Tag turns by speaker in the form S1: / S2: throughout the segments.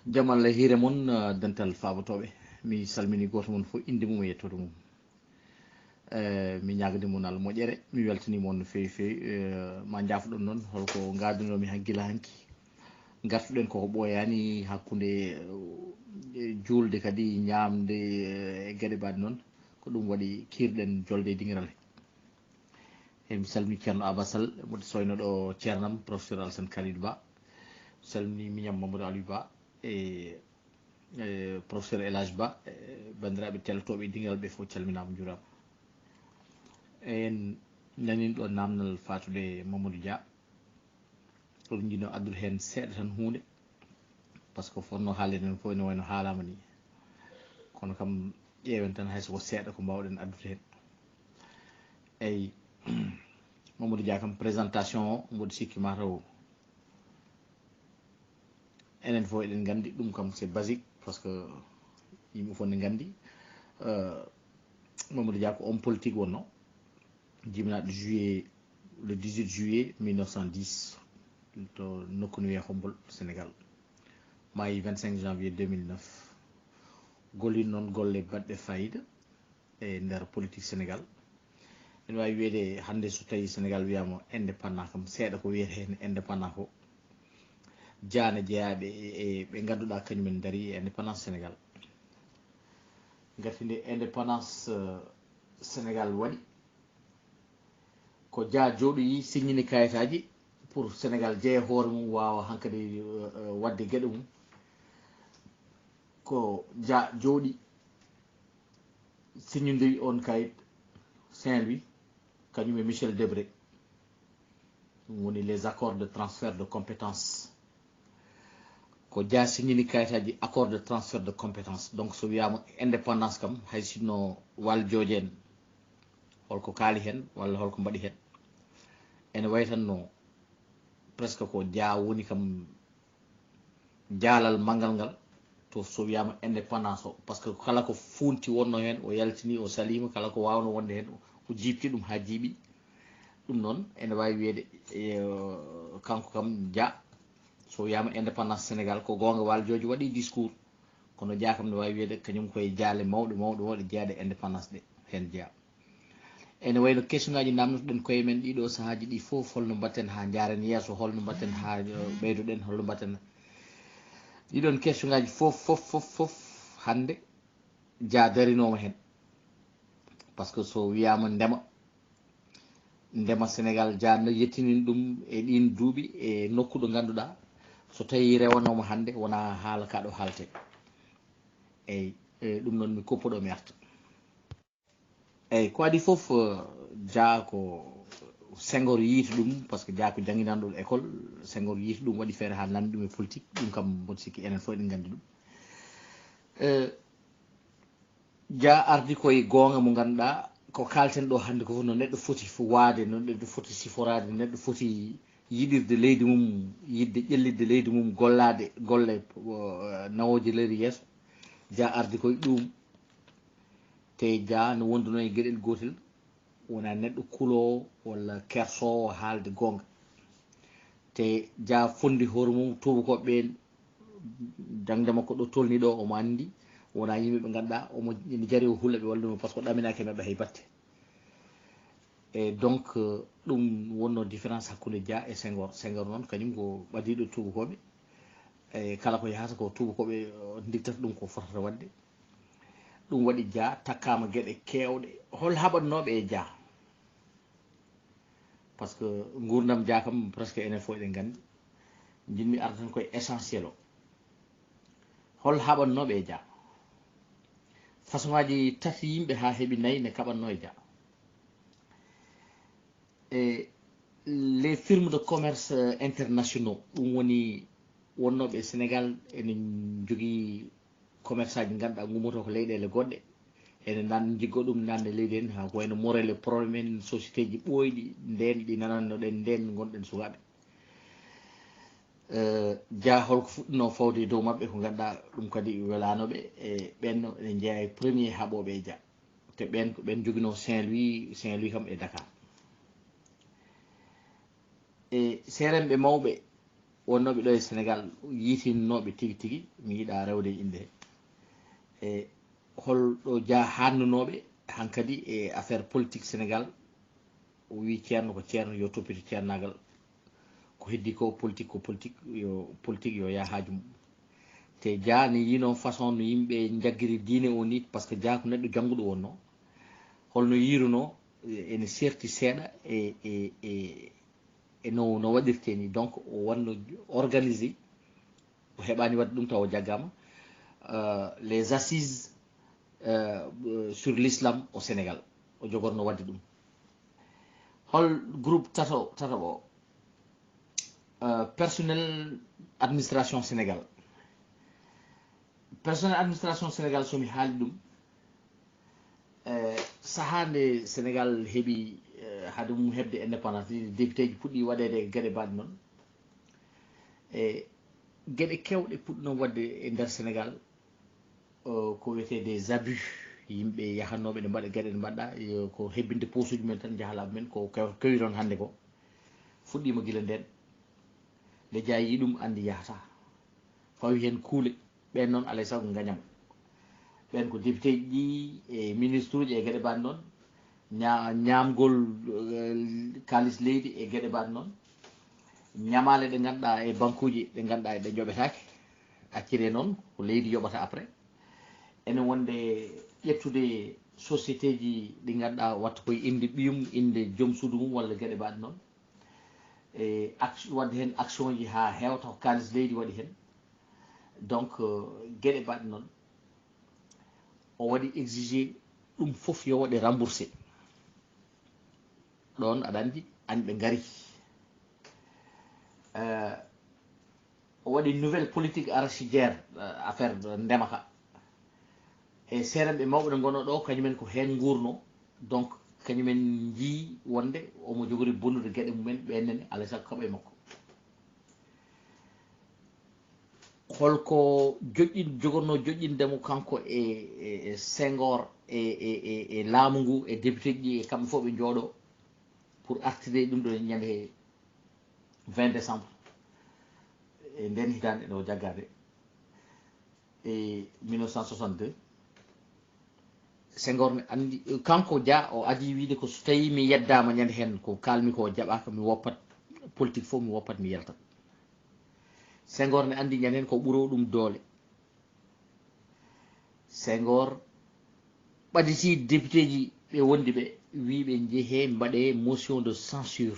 S1: jamal hire mon dental fabotoɓe mi salmini goto mon fof inde mum e yettode mum mi ñagde mon Allah moƴƴere mi weltanima on no fewi fewi ma jaafoɗon noon holko gadunomi haggila hanki gartuɗen koko ɓooyani hakkude julde kadi ñamde e gueɗe mbaɗe noon ko ɗum waɗi kirɗen jolde e dingiral he mi salmini ceerno abasall moɗo soyno ɗo ceernam professeur Alassane Kalidou Ba salmini miñam Mamadou Aliou Ba e professeur El Hadj Ba bandiraɓe teltoɓe dingal ɓe fof calminama jurama en nanini ɗo namdal fatude Mamadou Dia oɗum jino addude hen seeɗa tan hunde par ce que fonno haalede hen fof ne wayno haalama ni kono kam ƴeewen tan haysoko seeɗa ko mbawɗen addude hen eyyi Mamadou Dia kam présentation o mboɗo sikki mataw enen fof eɗen gandi ɗum kam c'est basique par ce que yimɓe fof ne gandi Mamadou Dia ko homme politique wonno jibinaɗo juillet le 18 juillet 1910 to nokku no wiye Hombol Sénégal maayi 25 janvier 2009 gollino noon golle baɗɗe fayida e nder politique Sénégal ene wawi wiyede hande so tawi Sénégal wiyama indépendant kam seeɗa ko wiyete hen indépendant ko jaane jeeyaɓe e ɓe ganduɗa kañumen daari indépendance Sénégal gati nde indépendance Sénégal waɗi ko Dia jooɗoyi signini kayitaji pour Sénégal jeeya hoore mum wawa hankkadi wadde gueɗe mum ko Dia jooɗi signodiri on kayit Saint-Louis kañum e Michel Debré ɗum woni les accords de transfert de compétences ko Dia signini kayitaji accord de transfert de compétences donc so wiyama indépendance kam hay sinno wal jooje en holko kaali hen walla holko mbaɗi hen ene way tan no presque ko Dia woni kam jaalal manggal ngal to so wiyama indépendance o par ce que kala ko funti wonno hen o yaltini o salima kala ko wawno wonde hen o jipti ɗum ha jiiɓi ɗum noon ene wawi wiyede kanko kam Dia so wiyama indépendance Sénégal ko gonga waljoji waɗi discours kono Dia kam ne wawi wiyede kañum koye jaale mawɗe mawɗe mawɗe jeeyade indépendance ɗe hen Dia ene wayno question ngaji namdotoɗen koye men ɗiɗo sahaji ɗi fof holno mbatten ha jaren yeeso holno mbatten ha ɓeydoɗen holno mbatten ɗiɗon question ngaji fof hande Dia darinoma hen par ce que so wiyama ndema Sénégal Dia no yettinin ɗum e ɗin duuɓi e nokku ɗo ganduɗa so tawi rewanoma hande wona haala kaɗo haalte eyyi ɗum noon mi koppuɗo mi arta eyyi ko adi foof Dia ko Senghor yiiti ɗum par ce que Dia ko jangguinanɗo école Senghor yiiti ɗum waɗi feere ha nandi ɗum e politique ɗum kam mboɗo sikki enen fof eɗen gandi ɗum Dia ardi koye gonga mo ganduɗa ko kalten ɗo hande ko fof no neɗɗo foti waade no neɗɗo foti siforade no neɗɗo foti yiɗirde leydi mum yidde ƴellidde leydi mum gollade golle nawoje leydi yeeso Dia ardi koye ɗum te Dia no wonduno e gueɗel gotel wona neɗɗo kuulowo walla kersowo haalde gonga te Dia fondi hoore mum tubakoɓe ɓen jangde makko ɗo tolni ɗo omo andi wona yimɓe ɓe ganduɗa omo ene jaari o hulla ɓe wallumo par ce que o ɗaminaki mabɓe hay batte e donc ɗum wonno différence hakkude Dia e Senghor Senghor noon kañum ko ɓadiɗo tubakoɓe e kala ko yahata ko tubakoɓe digtata ɗum ko fotata wadde ɗum waɗi Dia takkama gueɗe kewɗe hol haɓannoɓe e Dia par ce que gurdam Dia kam presque enen fof eɗen gandi jinmi arda tan koye essentiel o hol haɓannoɓe e Dia façon ngaji tati yimɓe ha heeɓi nayyi ne kaɓanno e Dia e les firmes de commerce internationaux ɗum woni wonnoɓe Sénégal enen jogui commerce aji ganduɗa gummoto ko leyɗele goɗɗe ene nan jiggo ɗum nande leydi en ha ko wayno Morel probléme en société ji ɓoyɗi nden ɗi nanannoɗen nden gonɗen sukaɓe Dia holko fuɗɗino fawde e dow mabɓe ko ganduɗa ɗum kadi welanoɓe e ɓenno ene jeeya e premier haɓoɓe e Dia te ɓen ko ɓen joguino Saint-Louis kam e Dakar e serenɓe mawɓe wonnoɓe ɗo e Sénégal yiitinnoɓe tigi tigi mi yiɗa rewde inde e holɗo ja hannunoɓe hankadi e affaire politique Sénégal o wi ceerno ko ceerno yo toppito ceernagal ko heddi ko politique yo ya haaju mum te ja ne yino façon no yimɓe jaggiri diine o ni par ce que ja ko neɗɗo jannguɗo wonno holno yiruno ene serti seeɗa e no waɗirte ni donc o wanno organisé o heɓani wadde ɗum taw o jaggama les assises sur l'islam au Sénégal o jogorno wadde ɗum hol groupe tataɓo personnel administration Sénégal personnel administration Sénégal somi haali ɗum sahande Sénégal heeɓi hade mum hebde indépendance député ji puɗɗi waɗede gueɗe mbaɗe noon e gueɗe kewɗe puɗɗino wadde e nder Sénégal ko wiyete des abus yimɓe yahannoɓe ne mbaɗa gueɗe ɗe mbaɗɗa ko hebbinde posuji men tan jahalaɓe men ko kewi ɗon hannde ko fuɗɗima guila nden nde jayi ɗum andi yahata fawi hen kuule ɓen noon alay saago gañam ɓen ko député ji ɗi e ministre uji e gueɗe mbaɗe noon ñamgol kalis leydi e gueɗe mbaɗe noon ñamale ɗe ganduɗa e banque uji ɗe ganduɗa ɗe joɓetake accire noon ko leydi yoɓata après ene wonde ƴettude société ji ɗi ganduɗa watta koye inde ɓiyum inde joom suudu mum walla gueɗe mbaɗe noon e wadde hen action ji ha hewta ko kalis leydi waɗi hen donc gueɗe mbaɗe noon o waɗi exigé ɗum foof yo waɗe remboursé ɗon aɗa andi ɓe gari o waɗi nouvelle politique arachidière affaire ndema ka e seeranɓe mawɓe ɗe gonno ɗo kañumen ko hen gurno donc kañumen jii wonde omo jogori bonnude gueɗe mumen ɓennene alay saago kaɓa e makko holko jogorno joƴƴindemo kanko e Senghor e laamu ngu e député ji e kamɓe fof ɓe jooɗo pour artirde ɗum ɗo ñande 20 décembre e nden hitande ɗo jaggade e 1962 Senghor ne andi kanko Dia o adi wiide ko so tawi mi yeddama ñande hen ko kalmi ko jaɓaka mi woppat politique fof mi woppat mi yaltat Senghor ne andi ñande hen ko ɓuro ɗum doole Senghor ɓaditi député ji ɓe wondi ɓe wiɓe jeehe mbaɗe motion de censure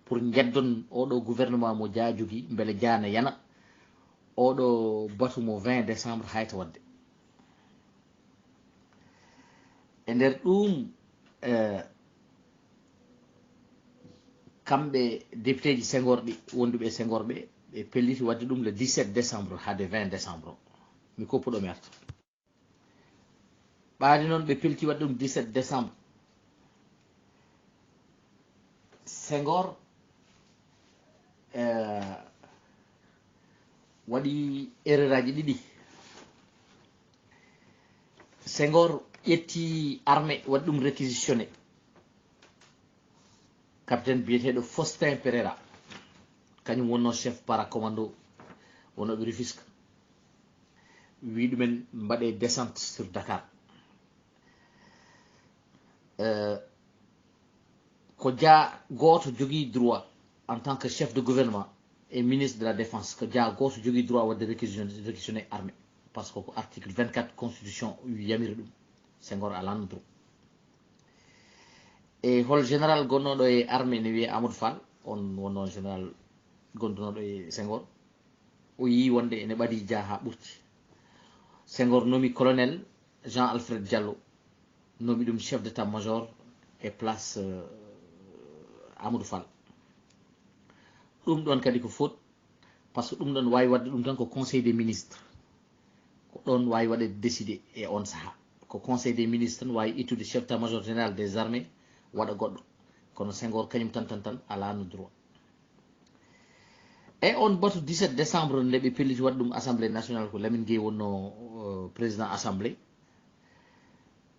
S1: pour jeddon oɗo gouvernement mo Dia jogui beele Dia ne yana oɗo batu mo 20 décembre hayta wadde e nder ɗum kamɓe député ji Senghor ɗi wonduɓe Senghor ɓe ɓe pelliti wadde ɗum le 17 décembre hade 20 décembre mi koppuɗo mi arta ɓaade noon ɓe pelliti wadde ɗum 17 décembre Senghor waɗi erreur aji ɗiɗi Senghor ƴetti armée waɗi ɗum réquisitionné capitaine biyeteɗo Faustin Pereira kañum wonno chef paracommando wonoɓe Rufisque wi ɗumen mbaɗe descente sur Dakar ko Dia goto jogui droit en tant que chef de gouvernement et ministre de la défense ko Dia goto jogui droit wadde réquisitionné armée par ce que ko article 24 constitution yamiri ɗum Senghor alano droit e hol général gonnoɗo e armée ne wiye Amadou Fall on wonno général gondunoɗo e Senghor o yi wonde ene ɓaadi Dia ha ɓurti Senghor nomi colonel Jean Alfred Diallo nomi ɗum chef d'état major e place Amadou Fall ɗum ɗon kadi ko faute par ce que ɗum ɗon wawi wadde ɗum tan ko conseil des ministres ko ɗon wawi waɗe décidé e on saaha ko conseil des ministres tan wawi ittude chef d'état major général des armées waɗa goɗɗo kono Senghor kañum tan alano droit e on batu 17 décembre nde ɓe pelliti waɗa ɗum assemblée nationale ko Lamine Gueye wonno président assemblée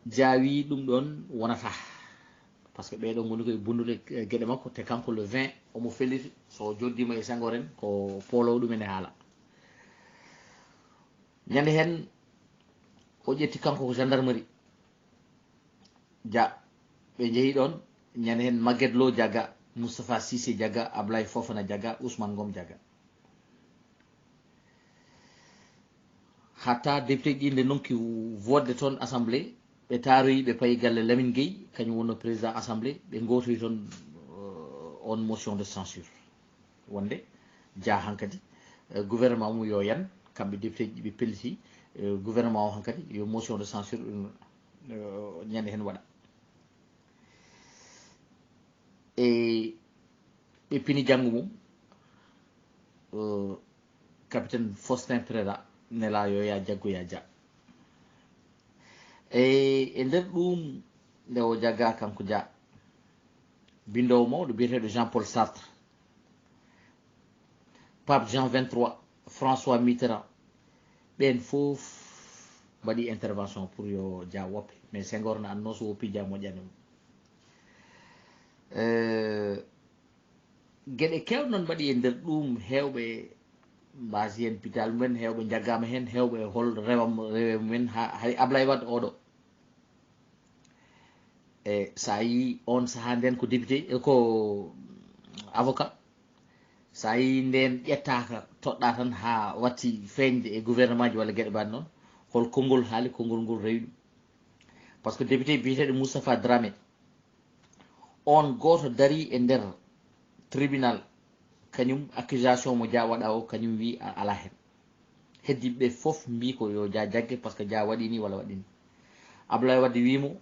S1: Dia wi ɗum ɗon wonata parce que ɓeɗo goni koye bundude gueɗe makko te kanko le 20 omo felliti so joddima e Senghor en ko polowo ɗumen e haala. ñande hen o ƴetti kanko ko gendarmerie dia ɓe jeehi ɗon ñande hen Maguette Lo jaga, Moustapha Cissé jaga, Ablaye Fofana jaga, Ousmane Ngom jaga. hatta député ji nde nonki vodde toon assemblée ɓe taaroyi ɓe payi galle Lamine Gueye kañum wonno président assemblée ɓe gotoyi toon on motion de censure wonde dia hankadi gouvernement mum yo yan kamɓe député ji ɓe pelliti gouvernement o hankadi yo motion de censure ñande hen waɗa e ɓe pini janggo mum capitaine Faustin Préra nela yo ya jaggo ya dia e nder ɗum nde o jagga kanko dia bindowo mawɗo biyeteɗo Jean Paul Sartre, Pape Jean 23, François Mitterrand ɓen fof mbaɗi intervention pour yo dia woppe, mais Senghor no anno so woppi dia moƴƴani mum. Gueɗe kewɗe noon mbaɗi e nder ɗum hewɓe mbasi hen pital mumen, hewɓe jaggama hen, hewɓe hol rewe mumen hay Ablaye Wade oɗo e sa yi on saaha nden ko député ko avocat, sa yi nden ƴettaka toɗɗa tan ha watti feñde e gouvernement ji walla gueɗe mbaɗe noon, hol konngol haali konngol ngol rewi ɗum par ce que député biyeteɗo Moustapha Dramé on goto dari e nder tribunal kañum accusation mo dia waɗa o kañum wi ala hen, heddiɓe fof mbi ko yo dia jagge par ce que dia waɗi ni walla waɗi ni. Ablaye Wade wimo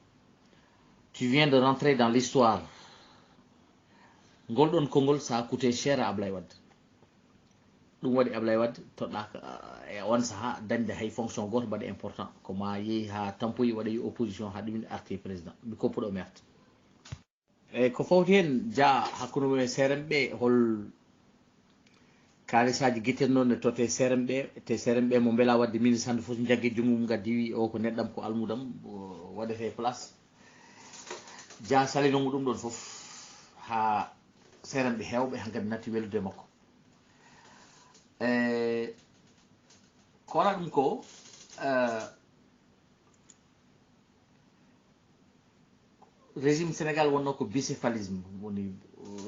S1: tu viens de rentrer dans l'histoire, ngol ɗon konngol ça a coûté cher à Ablaye Wade. ɗum waɗi Ablaye Wade toɗɗaka e on saaha dañde hay fonction goto mbaɗa important ko ma yeehi ha tampoyi waɗayi opposition ha ɗumin arti président mi koppuɗo mi arta eyyi ko fawti hen dia hakkude mum e CRM ɓe hol kalisaji guittennoon ne totte CRM ɓe te CRM ɓe mo beela wadde ministre hande foof jaggue jungo mum gaddi wi o ko neɗɗam ko almudam waɗete place dia salinomo ɗum ɗon foof ha CRM ɓe hewɓe hankadi natti welude makko. ko waɗa ɗum ko régime Sénégal wonno ko bicéphalisme woni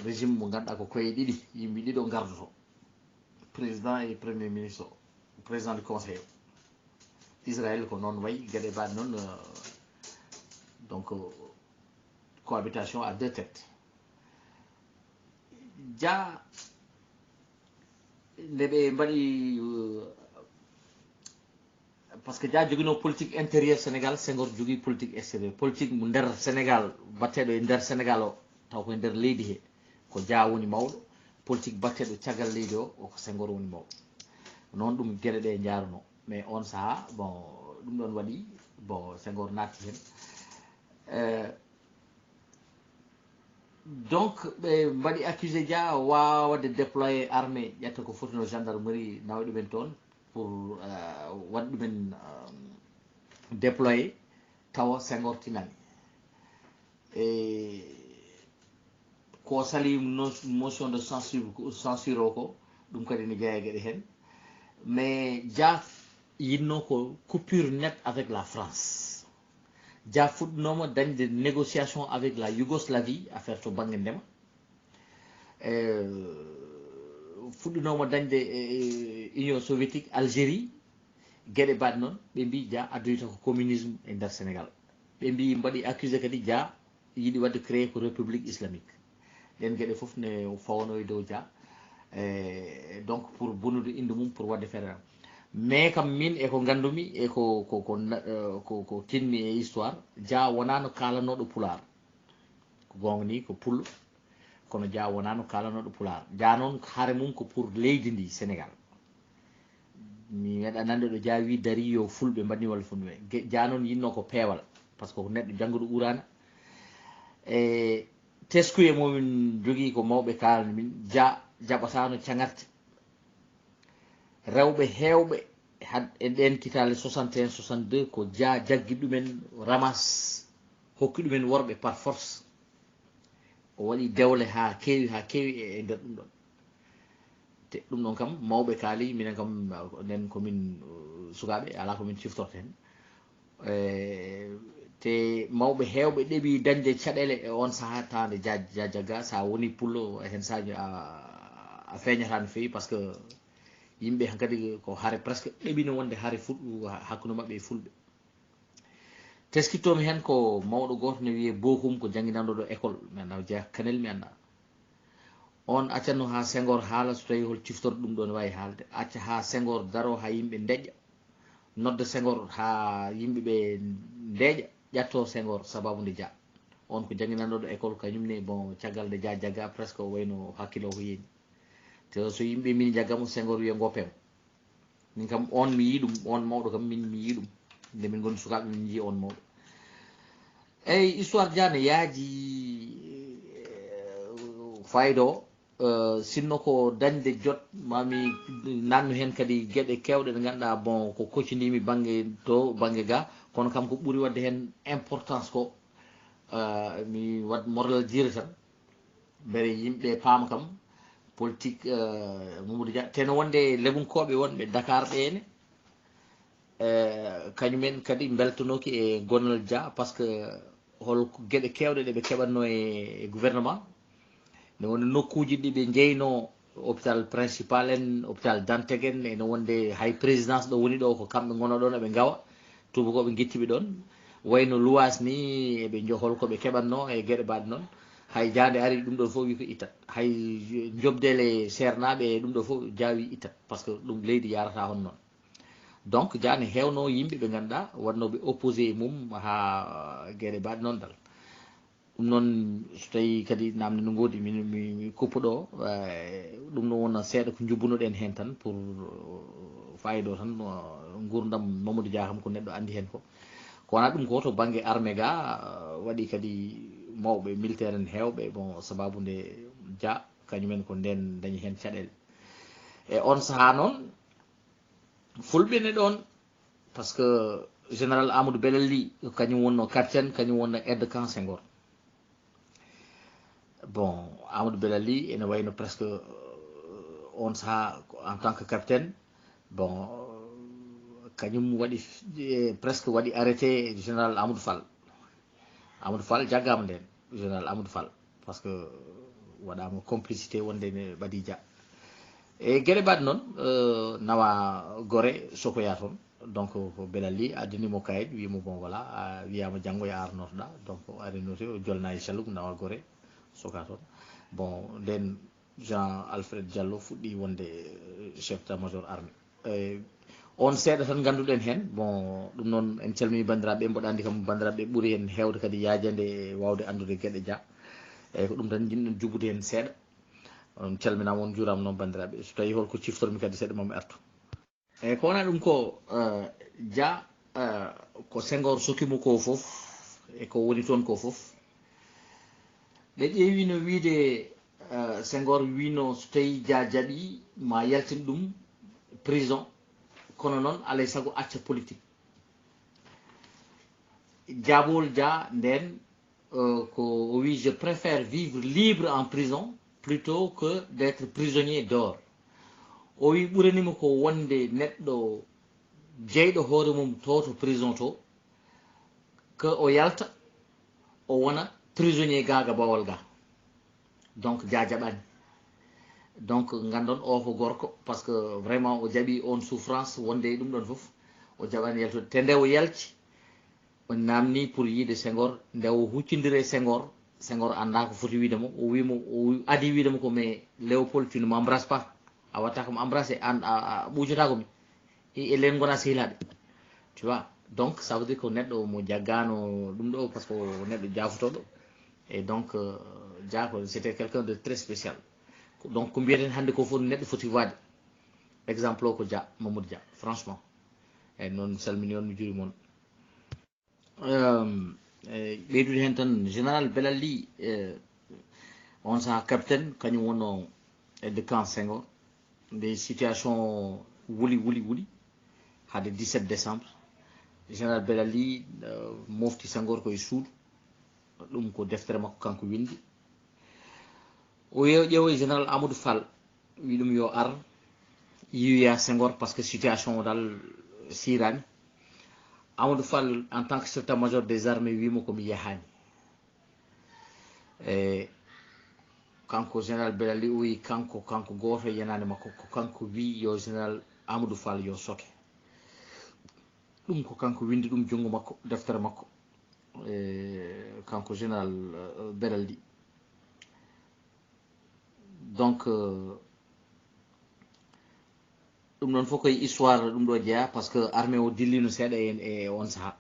S1: régime mo ganduɗa ko koye ɗiɗi yimɓe ɗiɗo gardoto président et premier ministre président du conseil Israël ko noon wayi gueɗe mbaɗe noon donc cohabitation à deux têtes. dia nde ɓe mbaɗi par ce que dia joguino politique intérieur Sénégal, Senghor jogui politique extérieur, politique mo nder Sénégal batteɗo e nder Sénégal o taw koye nder leydi he ko dia woni mawɗo, politique batteɗo caggal leydi o ko Senghor woni mawɗo, noon ɗum gueɗe ɗe jaruno. mais on saaha bon ɗum ɗon waɗi bon Senghor natti hen donc ɓe mbaɗi accusé dia wawade déployé armée ƴetta ko foti no gendarmerie nawa ɗumen toon pour waɗ ɗumen déployé tawa Senghor tinani e ko sali motion de censure o ko ɗum kadi ne jeeya gueɗe hen. mais dia yinno ko coupure net avec la France, dia fuɗɗinoma dañde négociation avec la Yougoslavie affaire to banggue ndema, fuɗɗinoma dañde Union soviétique, Algérie gueɗe mbaɗe noon ɓe mbi dia addoyta ko communisme e nder Sénégal. ɓe mbi mbaɗi accusé kadi dia yiiɗi wadde créé ko république islamique, ɗen gueɗe foof ne fawno e dow dia donc pour bonude inde mum pour wadde feere. mais kam min eko gandumi e ko tinmi e histoire, dia wonano kalanoɗo pular, ko gonga ni ko pullo kono dia wonano kalanoɗo pular. dia noon haare mum ko pour leydi ndi Sénégal. mi meeɗa nande ɗo dia wi dari yo fulɓe mbanni walla fulɓe, dia noon yinno ko peewal par ce que ko neɗɗo janggoɗo urana e teskuye momin jogui ko mawɓe kalani min. dia jaɓatano cagarte, rewɓe hewɓe e ɗen kitale 61 62 ko dia jaggi ɗumen ramas hokki ɗumen worɓe par force o waɗi dewle ha kewi e nder ɗum ɗon te ɗum ɗon kam mawɓe kaali minen kam nden komin sukaɓe ala komin ciftorten te mawɓe heewɓe ɗeɓi dañde caɗele e on saha tawde jagga sa woni pullo hen saji a feeñata no fewi par ce que yimɓe kadi ko haare presque ɗeɓino wonde haare fuɗɗu hakkude maɓɓe e fulɓe teskittomi hen ko mawɗo goto ne wiye bokum ko jangguinanɗo ɗo école mi anda jeeya kanel mi anda on accanno ha Senghor haala so tawi hol ciftorɗo ɗum ɗo ne wawi haalde acca ha Senghor daro ha yimɓe deƴƴa nodda Senghor ha yimɓeɓe deeƴa ƴatto Senghor sababude Dia on ko jangguinanɗo école kañumne bon caggal nde Dia jagga presque o wayno hakkille o ko yeeni te so yimɓe min jaggamo Senghor wiya goppemo min kam on mi yi ɗum on mawɗo kam min mi yi ɗum nde min goni sukaɓe min jii on mawɗo eyyi histoire Dia ne yaaji fayida o sinno ko dañde jot mami nannu hen kadi gueɗe kewɗe ɗe ganduɗa bon ko koccodimi banggue to banggue ga kono kam ko ɓuuri wadde hen importance ko mi wat moral jire tan beele yimɓe paama kam politique Mamadou Dia teno wonde leɓunkoɓe wonɓe Dakar ɓene kañumen kadi beltanoki e gonal Dia par ce que hol gueɗe kewɗe ɗeɓe keɓatno e gouvernement ne wonde nokkuji ɗiɓe jeyno hôpital principal en hôpital Dantec en ene wonde hay présidence ɗo woni ɗo ko kamɓe gono ɗon eɓe gawa tubakoɓe guittiɓe ɗon wayno luwas ni eɓe holkoɓe keɓatno e gueɗe mbaɗe noon hay jande ari ɗum ɗon fof wi ko ittat hay jobdele sernaɓe ɗum ɗo fof jawi ittat par ce que ɗum leydi yarata hon noon donc Dia ne hewno yimɓe ɓe ganduɗa wannoɓe opposé e mum ha gueɗe mbaɗe noon dal ɗum noon so tawi kadi namde no godi mi kuppuɗo ɗum ɗon wona seeɗa ko jubbunoɗen hen tan pour fayida o tan gurdam Mamadou Dia kam ko neɗɗo andi hen ko wona ɗum ko to banggue armé ga waɗi kadi mawɓe militaire en hewɓe bon sababude Dia kañumen ko nden dañi hen caɗele e on saaha noon fulɓe ne ɗon par ce que général Amadou Belali kañum wonno quartier kañum wonno aide camp Senghor bon Amadou Belali ene wayno presque on saaha en tant que capitaine bon kañum waɗi presque waɗi arrêté général Amadou Fall jaggama nden général Amadou Fall par ce que waɗama complicité wonde ne ɓaadi Dia e gueɗe mbaɗe noon nawa Gorée Sokoya toon donc ko Belali addanimo kayit wimo bon voilà a wiyama janggo ya arnotoɗa donc ari noti o jolnayi Saloum nawa Gorée Soka toon bon nden Jean Alfred Diallo fuɗɗi wonde chef d'état major armé on seeɗa tan ganduɗen hen bon ɗum noon en calmini bandiraɓe mboɗa andi kam bandiraɓe ɓuuri hen hewde kadi yajande e wawde andude gueɗe Dia eyyi ko ɗum tan jinɗen jubbude hen seeɗa on calminama on juurama noon bandiraɓe so tawi holko ciftormi kadi seeɗa mami artu eyyi ko wona ɗum ko Dia ko Senghor sokimo ko foof e ko woni toon ko foof ɓe ƴeewino wiide Senghor wino so tawi Dia jaaɓi ma yaltin ɗum prison kono noon alay saago acca politique jaabowol Dia nden ko o wi je préfère vivre libre en prison plutôt que d'être prisonnier d'or o wi ɓuranima ko wonde neɗɗo jeyɗo hoore mum to prison to que o yalta o wona prisonnier gaga bawol ga donc Dia jaɓani donc gandon o ko gorko par ce que vraiment o jaaɓi on souffrance wonde ɗum ɗon foof o jaɓani yaltude te nde o yalti o namni pour yiide Senghor nde o huccidiri e Senghor anda ko foti wiidemo o wimo o adi wiidemo ko mais Léopold tu ne m'embrasse pas a watta komo embrassé an a ɓuujatakomi e len gona sehilaɓe tu vois donc ça veut dire ko neɗɗo mo jaggano ɗum ɗo par ce que neɗɗo jafotoɗo et donc Dia ko c'était quelqu'un de très spécial donc ko mbiyeten hannde ko fof neɗɗo foti waade exemple o ko Dia Mamadou Dia franchement eyyi noon salmini on mi juurima on ɓeydude hen tan général Belali on saaha capitaine kañum wonno aide camp Senghor nde situation wuli hade 17 décembre général Belali mofti Senghor koye suudu ɗum ko deftere makko kanko windi o ƴeewoy général Amadou Fall wi ɗum yo ar yiyoya Senghor par ce que situation o dal sirani. Amadou Fall en tant que secrétaire major des armées wimo komi yahani kanko général Belali wi kanko goto yanade makko ko kanko wi yo général Amadou Fall yo soke ɗum ko kanko windi ɗum jungo makko deftere makko kanko général Belali. Donc ɗum ɗon fof koye histoire ɗum ɗo jeeya par ce que armée o dillino seeɗa en e on saaha